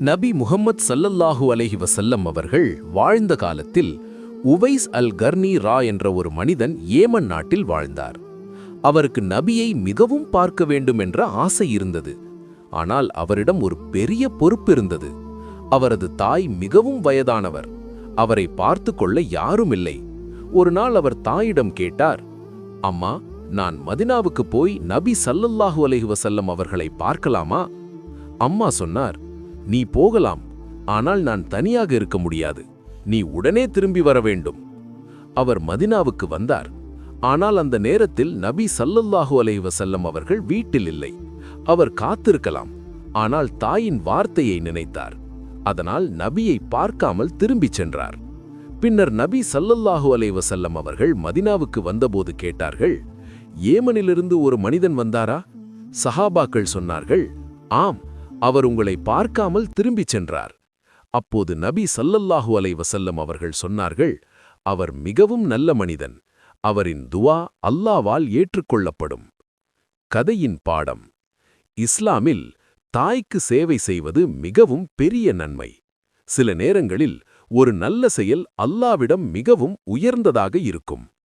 நபி முஹம்மத் ஸல்லல்லாஹு அலைஹி வஸல்லம் அவர்கள் வாழ்ந்த காலத்தில் உவைஸ் அல் கர்னி ரா என்ற ஒரு மனிதன் ஏமன் நாட்டில் வாழ்ந்தார். அவருக்கு நபியை மிகவும் பார்க்க வேண்டும் என்ற ஆசை இருந்தது. ஆனால் அவரிடம் ஒரு பெரிய பொறுப்பு இருந்தது. அவரது தாய் மிகவும் வயதானவர். அவரை பார்த்து கொள்ள யாரும் இல்லை. ஒரு நாள் அவர் தாயிடம் கேட்டார், அம்மா, நான் மதினாவுக்கு போய் நபி ஸல்லல்லாஹு அலைஹி வஸல்லம் அவர்களை பார்க்கலாமா? அம்மா சொன்னார், நீ போகலாம், ஆனால் நான் தனியாக இருக்க முடியாது. நீ உடனே திரும்பி வர வேண்டும். அவர் மதினாவுக்கு வந்தார். ஆனால் அந்த நேரத்தில் நபி ஸல்லல்லாஹு அலைஹி வஸல்லம் அவர்கள் வீட்டில் இல்லை. அவர் காத்திருக்கலாம், ஆனால் தாயின் வார்த்தையை நினைத்தார். அதனால் நபியை பார்க்காமல் திரும்பிச் சென்றார். பின்னர் நபி ஸல்லல்லாஹு அலைஹி வஸல்லம் அவர்கள் மதினாவுக்கு வந்தபோது கேட்டார்கள், ஏமனிலிருந்து ஒரு மனிதன் வந்தாரா? சஹாபாக்கள் சொன்னார்கள், ஆம், அவர் உங்களை பார்க்காமல் திரும்பிச் சென்றார். அப்போது நபி ஸல்லல்லாஹு அலைஹி வஸல்லம் அவர்கள் சொன்னார்கள், அவர் மிகவும் நல்ல மனிதன். அவரின் துவா அல்லாஹ்வால் ஏற்றுக்கொள்ளப்படும். கதையின் பாடம்: இஸ்லாமில் தாய்க்கு சேவை செய்வது மிகவும் பெரிய நன்மை. சில நேரங்களில் ஒரு நல்ல செயல் அல்லாஹ்விடம் மிகவும் உயர்ந்ததாக இருக்கும்.